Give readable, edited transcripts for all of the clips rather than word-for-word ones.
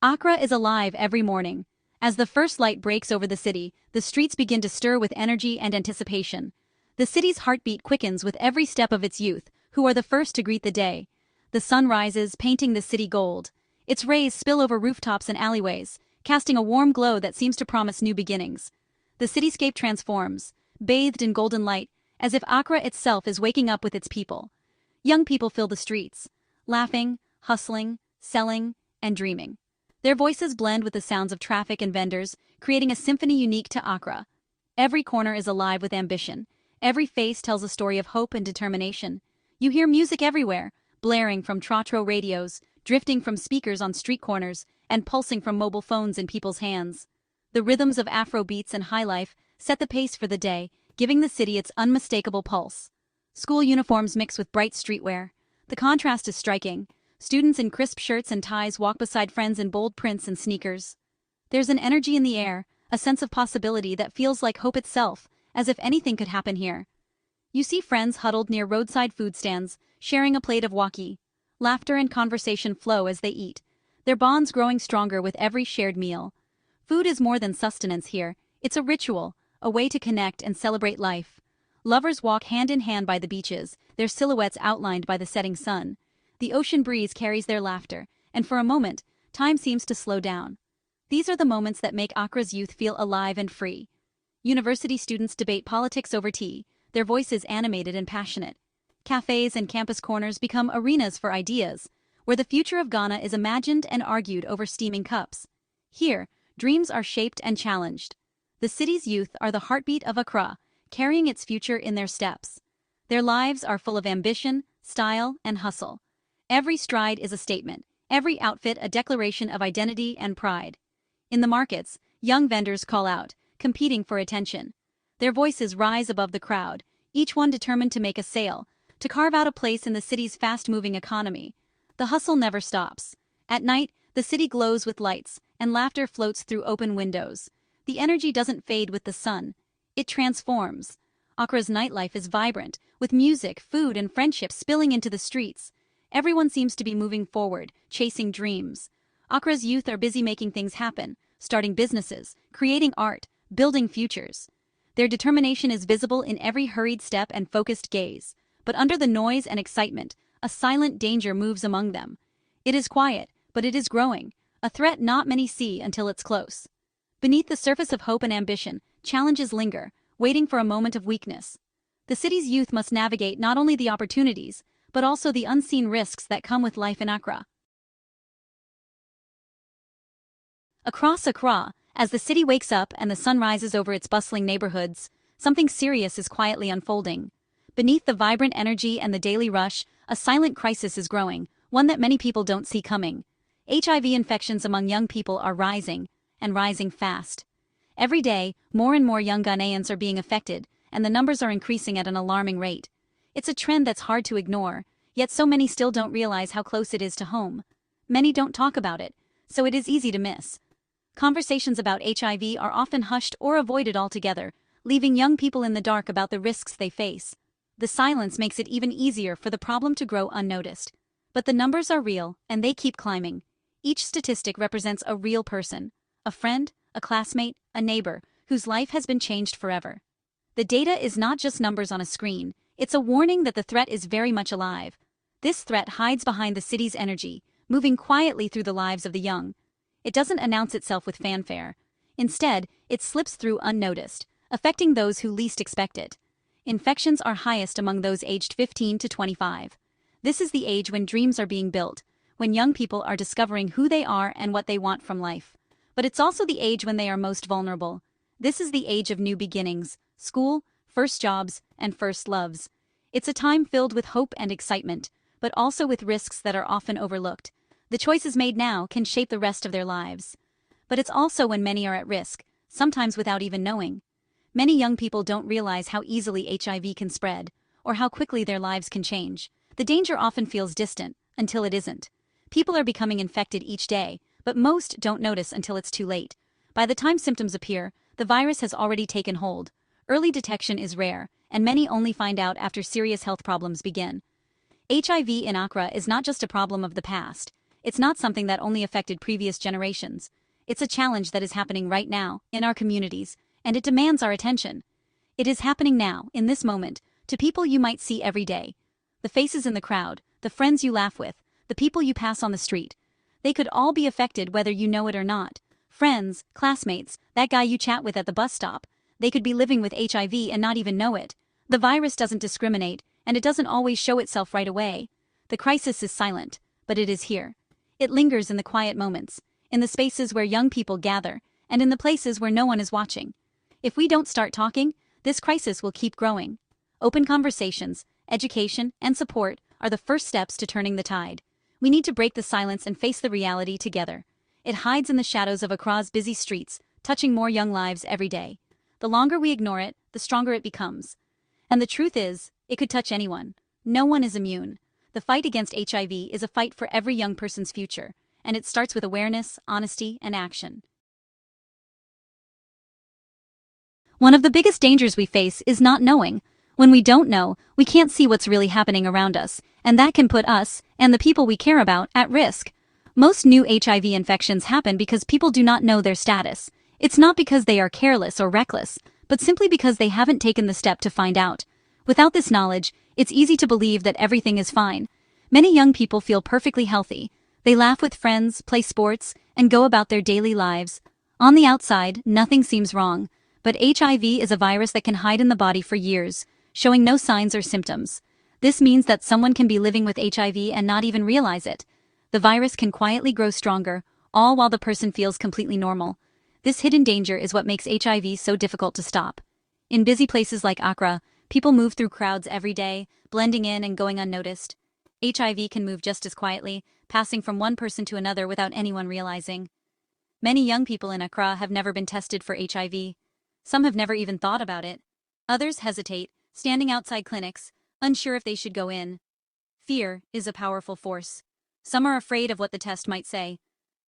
Accra is alive every morning. As the first light breaks over the city, the streets begin to stir with energy and anticipation. The city's heartbeat quickens with every step of its youth, who are the first to greet the day. The sun rises, painting the city gold. Its rays spill over rooftops and alleyways, casting a warm glow that seems to promise new beginnings. The cityscape transforms, bathed in golden light, as if Accra itself is waking up with its people. Young people fill the streets, laughing, hustling, selling, and dreaming. Their voices blend with the sounds of traffic and vendors, creating a symphony unique to Accra. Every corner is alive with ambition. Every face tells a story of hope and determination. You hear music everywhere, blaring from trotro radios, drifting from speakers on street corners, and pulsing from mobile phones in people's hands. The rhythms of Afro beats and highlife set the pace for the day, giving the city its unmistakable pulse. School uniforms mix with bright streetwear. The contrast is striking. Students in crisp shirts and ties walk beside friends in bold prints and sneakers. There's an energy in the air, a sense of possibility that feels like hope itself, as if anything could happen here. You see friends huddled near roadside food stands, sharing a plate of waki. Laughter and conversation flow as they eat, their bonds growing stronger with every shared meal. Food is more than sustenance here, it's a ritual, a way to connect and celebrate life. Lovers walk hand in hand by the beaches, their silhouettes outlined by the setting sun. The ocean breeze carries their laughter, and for a moment, time seems to slow down. These are the moments that make Accra's youth feel alive and free. University students debate politics over tea, their voices animated and passionate. Cafes and campus corners become arenas for ideas, where the future of Ghana is imagined and argued over steaming cups. Here, dreams are shaped and challenged. The city's youth are the heartbeat of Accra, carrying its future in their steps. Their lives are full of ambition, style, and hustle. Every stride is a statement, every outfit a declaration of identity and pride. In the markets, young vendors call out, competing for attention. Their voices rise above the crowd, each one determined to make a sale, to carve out a place in the city's fast-moving economy. The hustle never stops. At night, the city glows with lights, and laughter floats through open windows. The energy doesn't fade with the sun. It transforms. Accra's nightlife is vibrant, with music, food, and friendship spilling into the streets. Everyone seems to be moving forward, chasing dreams. Accra's youth are busy making things happen, starting businesses, creating art, building futures. Their determination is visible in every hurried step and focused gaze. But under the noise and excitement, a silent danger moves among them. It is quiet, but it is growing, a threat not many see until it's close. Beneath the surface of hope and ambition, challenges linger, waiting for a moment of weakness. The city's youth must navigate not only the opportunities, but also the unseen risks that come with life in Accra. Across Accra, as the city wakes up and the sun rises over its bustling neighborhoods, something serious is quietly unfolding. Beneath the vibrant energy and the daily rush, a silent crisis is growing, one that many people don't see coming. HIV infections among young people are rising, and rising fast. Every day, more and more young Ghanaians are being affected, and the numbers are increasing at an alarming rate. It's a trend that's hard to ignore, yet so many still don't realize how close it is to home. Many don't talk about it, so it is easy to miss. Conversations about HIV are often hushed or avoided altogether, leaving young people in the dark about the risks they face. The silence makes it even easier for the problem to grow unnoticed. But the numbers are real, and they keep climbing. Each statistic represents a real person, a friend, a classmate, a neighbor, whose life has been changed forever. The data is not just numbers on a screen, it's a warning that the threat is very much alive. This threat hides behind the city's energy, moving quietly through the lives of the young. It doesn't announce itself with fanfare. Instead, it slips through unnoticed, affecting those who least expect it. Infections are highest among those aged 15 to 25. This is the age when dreams are being built, when young people are discovering who they are and what they want from life. But it's also the age when they are most vulnerable. This is the age of new beginnings, school, first jobs, and first loves. It's a time filled with hope and excitement, but also with risks that are often overlooked. The choices made now can shape the rest of their lives. But it's also when many are at risk, sometimes without even knowing. Many young people don't realize how easily HIV can spread, or how quickly their lives can change. The danger often feels distant, until it isn't. People are becoming infected each day, but most don't notice until it's too late. By the time symptoms appear, the virus has already taken hold. Early detection is rare, and many only find out after serious health problems begin. HIV in Accra is not just a problem of the past. It's not something that only affected previous generations. It's a challenge that is happening right now, in our communities, and it demands our attention. It is happening now, in this moment, to people you might see every day. The faces in the crowd, the friends you laugh with, the people you pass on the street. They could all be affected whether you know it or not. Friends, classmates, that guy you chat with at the bus stop. They could be living with HIV and not even know it. The virus doesn't discriminate, and it doesn't always show itself right away. The crisis is silent, but it is here. It lingers in the quiet moments, in the spaces where young people gather, and in the places where no one is watching. If we don't start talking, this crisis will keep growing. Open conversations, education, and support are the first steps to turning the tide. We need to break the silence and face the reality together. It hides in the shadows of Accra's busy streets, touching more young lives every day. The longer we ignore it, the stronger it becomes. And the truth is, it could touch anyone. No one is immune. The fight against HIV is a fight for every young person's future, and it starts with awareness, honesty, and action. One of the biggest dangers we face is not knowing. When we don't know, we can't see what's really happening around us, and that can put us, and the people we care about, at risk. Most new HIV infections happen because people do not know their status. It's not because they are careless or reckless, but simply because they haven't taken the step to find out. Without this knowledge, it's easy to believe that everything is fine. Many young people feel perfectly healthy. They laugh with friends, play sports, and go about their daily lives. On the outside, nothing seems wrong, but HIV is a virus that can hide in the body for years, showing no signs or symptoms. This means that someone can be living with HIV and not even realize it. The virus can quietly grow stronger, all while the person feels completely normal. This hidden danger is what makes HIV so difficult to stop. In busy places like Accra, people move through crowds every day, blending in and going unnoticed. HIV can move just as quietly, passing from one person to another without anyone realizing. Many young people in Accra have never been tested for HIV. Some have never even thought about it. Others hesitate, standing outside clinics, unsure if they should go in. Fear is a powerful force. Some are afraid of what the test might say.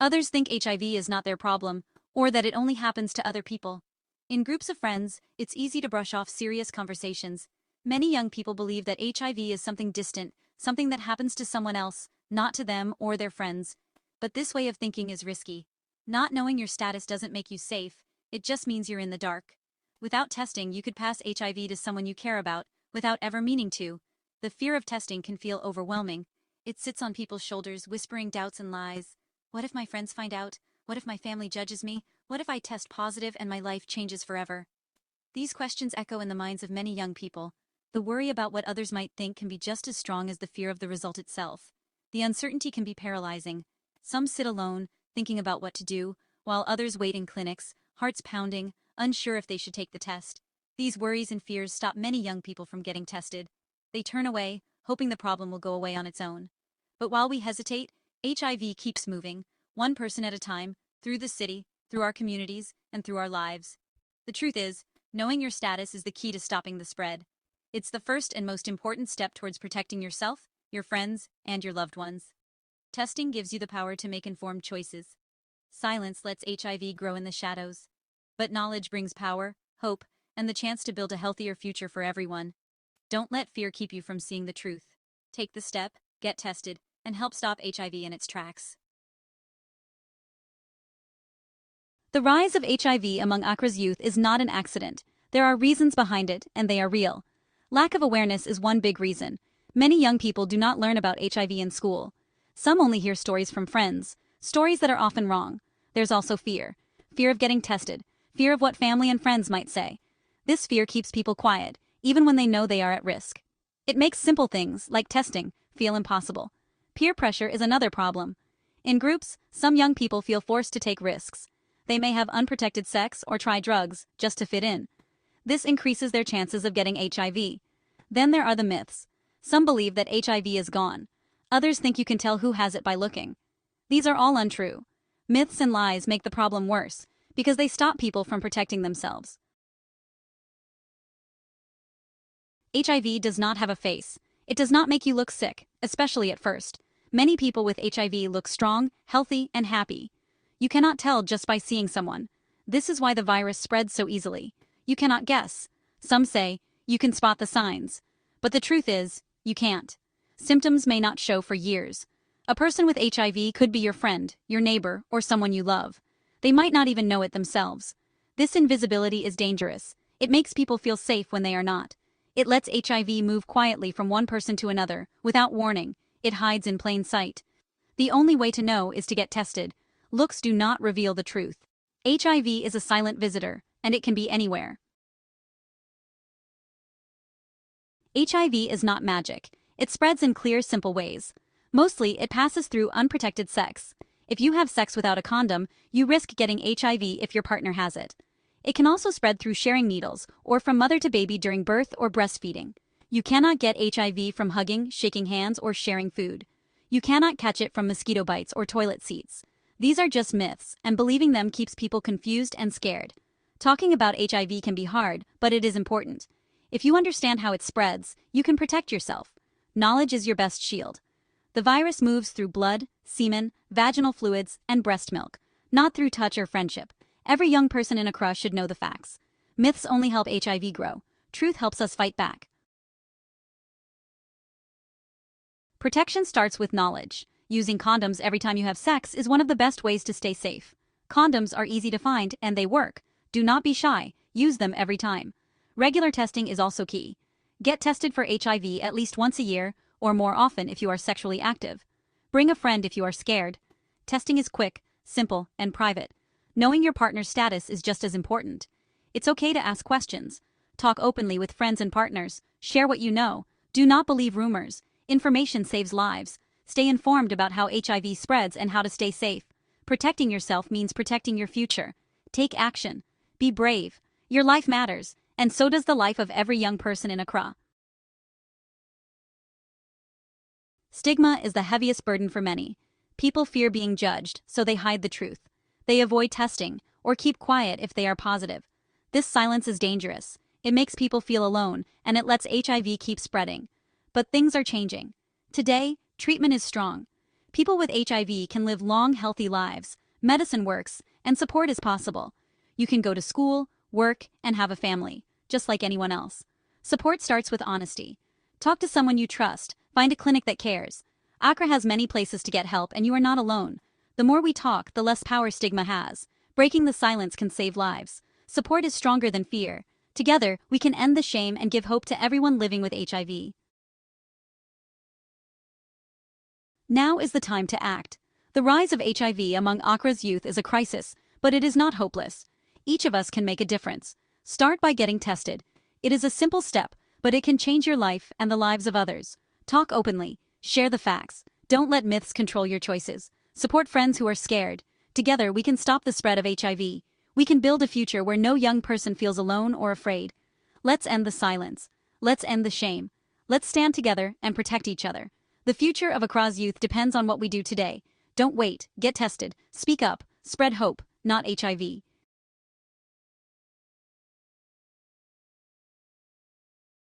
Others think HIV is not their problem, or that it only happens to other people. In groups of friends, it's easy to brush off serious conversations. Many young people believe that HIV is something distant, something that happens to someone else, not to them or their friends. But this way of thinking is risky. Not knowing your status doesn't make you safe, it just means you're in the dark. Without testing, you could pass HIV to someone you care about, without ever meaning to. The fear of testing can feel overwhelming. It sits on people's shoulders, whispering doubts and lies. What if my friends find out? What if my family judges me? What if I test positive and my life changes forever? These questions echo in the minds of many young people. The worry about what others might think can be just as strong as the fear of the result itself. The uncertainty can be paralyzing. Some sit alone, thinking about what to do, while others wait in clinics, hearts pounding, unsure if they should take the test. These worries and fears stop many young people from getting tested. They turn away, hoping the problem will go away on its own. But while we hesitate, HIV keeps moving, one person at a time, through the city, through our communities, and through our lives. The truth is, knowing your status is the key to stopping the spread. It's the first and most important step towards protecting yourself, your friends, and your loved ones. Testing gives you the power to make informed choices. Silence lets HIV grow in the shadows. But knowledge brings power, hope, and the chance to build a healthier future for everyone. Don't let fear keep you from seeing the truth. Take the step, get tested, and help stop HIV in its tracks. The rise of HIV among Accra's youth is not an accident. There are reasons behind it, and they are real. Lack of awareness is one big reason. Many young people do not learn about HIV in school. Some only hear stories from friends, stories that are often wrong. There's also fear. Fear of getting tested. Fear of what family and friends might say. This fear keeps people quiet, even when they know they are at risk. It makes simple things, like testing, feel impossible. Peer pressure is another problem. In groups, some young people feel forced to take risks. They may have unprotected sex or try drugs, just to fit in. This increases their chances of getting HIV. Then there are the myths. Some believe that HIV is gone. Others think you can tell who has it by looking. These are all untrue. Myths and lies make the problem worse, because they stop people from protecting themselves. HIV does not have a face. It does not make you look sick, especially at first. Many people with HIV look strong, healthy, and happy. You cannot tell just by seeing someone. This is why the virus spreads so easily. You cannot guess. Some say, you can spot the signs. But the truth is, you can't. Symptoms may not show for years. A person with HIV could be your friend, your neighbor, or someone you love. They might not even know it themselves. This invisibility is dangerous. It makes people feel safe when they are not. It lets HIV move quietly from one person to another, without warning. It hides in plain sight. The only way to know is to get tested. Looks do not reveal the truth. HIV is a silent visitor, and it can be anywhere. HIV is not magic. It spreads in clear, simple ways. Mostly, it passes through unprotected sex. If you have sex without a condom, you risk getting HIV if your partner has it. It can also spread through sharing needles, or from mother to baby during birth or breastfeeding. You cannot get HIV from hugging, shaking hands, or sharing food. You cannot catch it from mosquito bites or toilet seats. These are just myths, and believing them keeps people confused and scared. Talking about HIV can be hard, but it is important. If you understand how it spreads, you can protect yourself. Knowledge is your best shield. The virus moves through blood, semen, vaginal fluids, and breast milk, not through touch or friendship. Every young person in Accra should know the facts. Myths only help HIV grow. Truth helps us fight back. Protection starts with knowledge. Using condoms every time you have sex is one of the best ways to stay safe. Condoms are easy to find and they work. Do not be shy. Use them every time. Regular testing is also key. Get tested for HIV at least once a year, or more often if you are sexually active. Bring a friend if you are scared. Testing is quick, simple, and private. Knowing your partner's status is just as important. It's okay to ask questions. Talk openly with friends and partners. Share what you know. Do not believe rumors. Information saves lives. Stay informed about how HIV spreads and how to stay safe. Protecting yourself means protecting your future. Take action. Be brave. Your life matters, and so does the life of every young person in Accra. Stigma is the heaviest burden for many. People fear being judged, so they hide the truth. They avoid testing, or keep quiet if they are positive. This silence is dangerous. It makes people feel alone, and it lets HIV keep spreading. But things are changing. Today, treatment is strong. People with HIV can live long, healthy lives. Medicine works, and support is possible. You can go to school, work, and have a family, just like anyone else. Support starts with honesty. Talk to someone you trust. Find a clinic that cares. Accra has many places to get help, and you are not alone. The more we talk, the less power stigma has. Breaking the silence can save lives. Support is stronger than fear. Together, we can end the shame and give hope to everyone living with HIV. Now is the time to act. The rise of HIV among Accra's youth is a crisis, but it is not hopeless. Each of us can make a difference. Start by getting tested. It is a simple step, but it can change your life and the lives of others. Talk openly. Share the facts. Don't let myths control your choices. Support friends who are scared. Together, we can stop the spread of HIV. We can build a future where no young person feels alone or afraid. Let's end the silence. Let's end the shame. Let's stand together and protect each other. The future of Accra's youth depends on what we do today. Don't wait. Get tested. Speak up. Spread hope, not HIV.